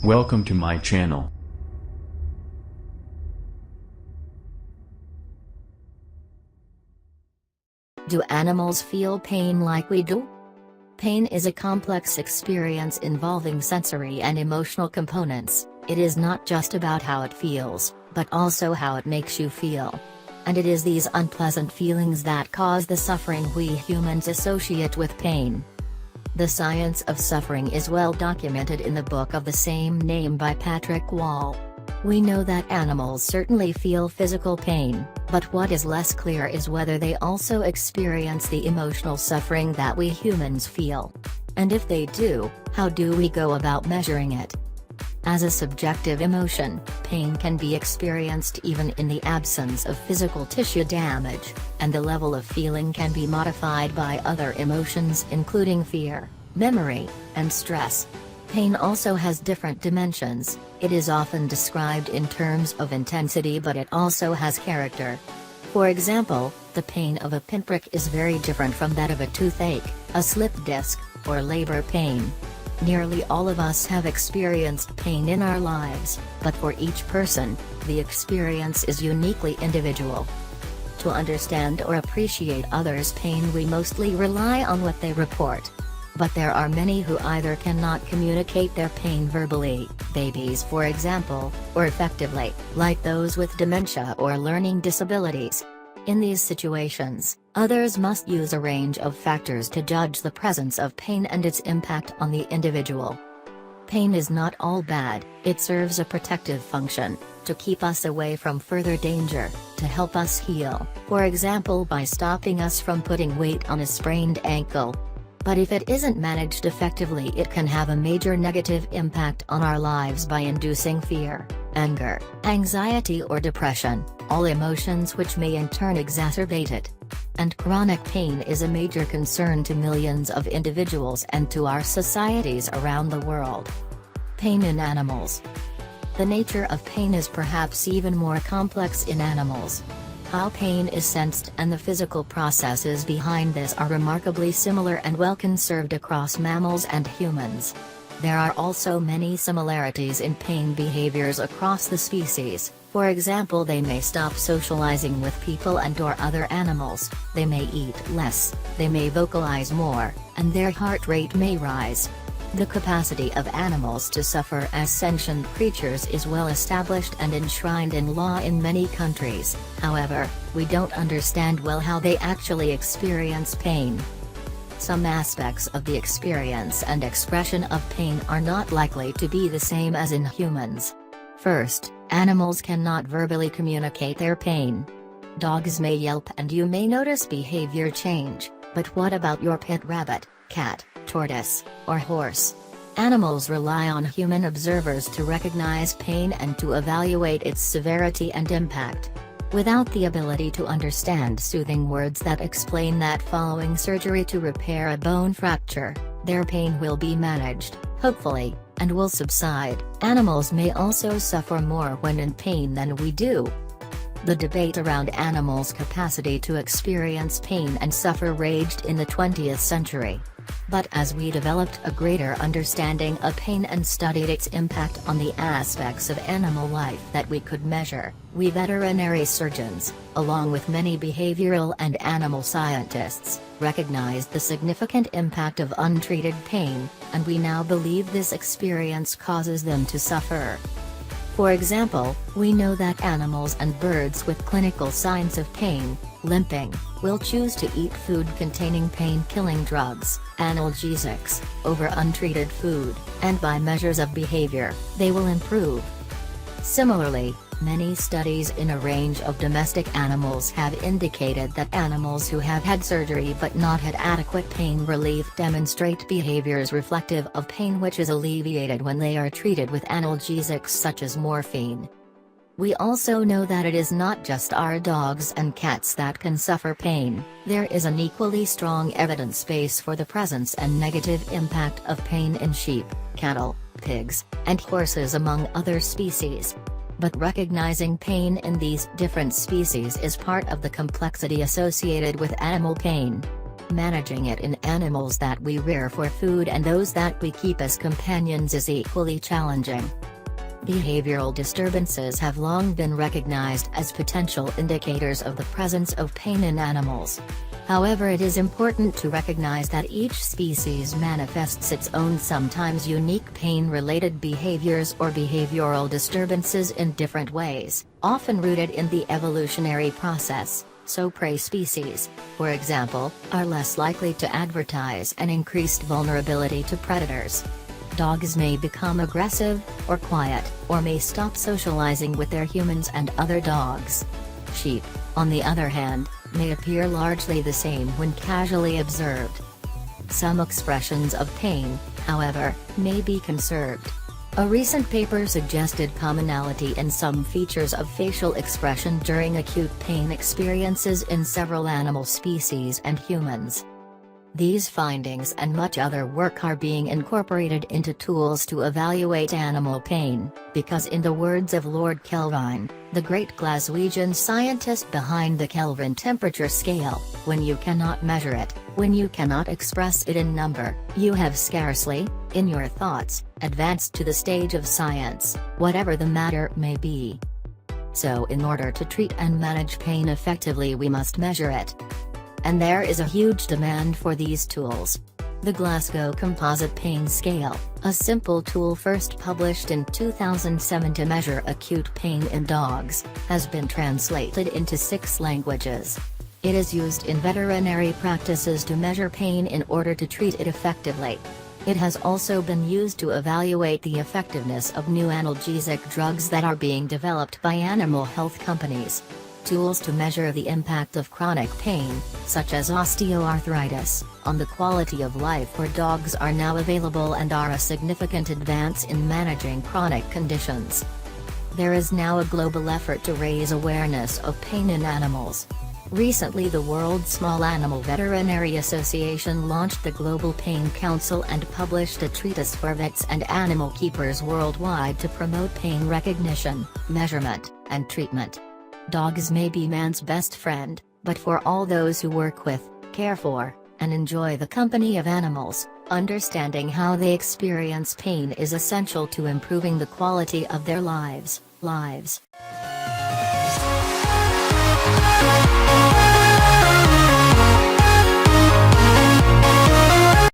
Welcome to my channel. Do animals feel pain like we do? Pain is a complex experience involving sensory and emotional components. It is not just about how it feels, but also how it makes you feel. And it is these unpleasant feelings that cause the suffering we humans associate with pain. The science of suffering is well documented in the book of the same name by Patrick Wall. We know that animals certainly feel physical pain, but what is less clear is whether they also experience the emotional suffering that we humans feel. And if they do, how do we go about measuring it? As a subjective emotion, pain can be experienced even in the absence of physical tissue damage, and the level of feeling can be modified by other emotions including fear, memory, and stress. Pain also has different dimensions. It is often described in terms of intensity, but it also has character. For example, the pain of a pinprick is very different from that of a toothache, a slip disc, or labor pain. Nearly all of us have experienced pain in our lives, but for each person, the experience is uniquely individual. To understand or appreciate others' pain, we mostly rely on what they report. But there are many who either cannot communicate their pain verbally, babies for example, or effectively, like those with dementia or learning disabilities. In these situations, others must use a range of factors to judge the presence of pain and its impact on the individual. Pain is not all bad. It serves a protective function, to keep us away from further danger, to help us heal, for example by stopping us from putting weight on a sprained ankle. But if it isn't managed effectively, it can have a major negative impact on our lives by inducing fear, anger, anxiety or depression, all emotions which may in turn exacerbate it. And chronic pain is a major concern to millions of individuals and to our societies around the world. Pain in animals. The nature of pain is perhaps even more complex in animals. How pain is sensed and the physical processes behind this are remarkably similar and well conserved across mammals and humans. There are also many similarities in pain behaviors across the species. For example, they may stop socializing with people and/or other animals, they may eat less, they may vocalize more, and their heart rate may rise. The capacity of animals to suffer as sentient creatures is well established and enshrined in law in many countries. However, we don't understand well how they actually experience pain. Some aspects of the experience and expression of pain are not likely to be the same as in humans. First, animals cannot verbally communicate their pain. Dogs may yelp and you may notice behavior change, but what about your pet rabbit, cat, tortoise, or horse? Animals rely on human observers to recognize pain and to evaluate its severity and impact. Without the ability to understand soothing words that explain that following surgery to repair a bone fracture, their pain will be managed, hopefully, and will subside. Animals may also suffer more when in pain than we do. The debate around animals' capacity to experience pain and suffer raged in the 20th century. But as we developed a greater understanding of pain and studied its impact on the aspects of animal life that we could measure, we veterinary surgeons, along with many behavioral and animal scientists, recognized the significant impact of untreated pain, and we now believe this experience causes them to suffer. For example, we know that animals and birds with clinical signs of pain, limping, will choose to eat food containing pain-killing drugs, analgesics, over untreated food, and by measures of behavior, they will improve. Similarly, many studies in a range of domestic animals have indicated that animals who have had surgery but not had adequate pain relief demonstrate behaviors reflective of pain which is alleviated when they are treated with analgesics such as morphine. We also know that it is not just our dogs and cats that can suffer pain. There is an equally strong evidence base for the presence and negative impact of pain in sheep, cattle, pigs, and horses among other species. But recognizing pain in these different species is part of the complexity associated with animal pain. Managing it in animals that we rear for food and those that we keep as companions is equally challenging. Behavioral disturbances have long been recognized as potential indicators of the presence of pain in animals. However, it is important to recognize that each species manifests its own sometimes unique pain-related behaviors or behavioral disturbances in different ways, often rooted in the evolutionary process. So prey species, for example, are less likely to advertise an increased vulnerability to predators. Dogs may become aggressive, or quiet, or may stop socializing with their humans and other dogs. Sheep, on the other hand, may appear largely the same when casually observed. Some expressions of pain, however, may be conserved. A recent paper suggested commonality in some features of facial expression during acute pain experiences in several animal species and humans. These findings and much other work are being incorporated into tools to evaluate animal pain, because in the words of Lord Kelvin, the great Glaswegian scientist behind the Kelvin temperature scale, when you cannot measure it, when you cannot express it in number, you have scarcely, in your thoughts, advanced to the stage of science, whatever the matter may be. So in order to treat and manage pain effectively we must measure it. And there is a huge demand for these tools. The Glasgow Composite Pain Scale, a simple tool first published in 2007 to measure acute pain in dogs, has been translated into 6 languages. It is used in veterinary practices to measure pain in order to treat it effectively. It has also been used to evaluate the effectiveness of new analgesic drugs that are being developed by animal health companies. Tools to measure the impact of chronic pain, such as osteoarthritis, on the quality of life for dogs are now available and are a significant advance in managing chronic conditions. There is now a global effort to raise awareness of pain in animals. Recently, the World Small Animal Veterinary Association launched the Global Pain Council and published a treatise for vets and animal keepers worldwide to promote pain recognition, measurement, and treatment. Dogs may be man's best friend, but for all those who work with, care for, and enjoy the company of animals, understanding how they experience pain is essential to improving the quality of their lives.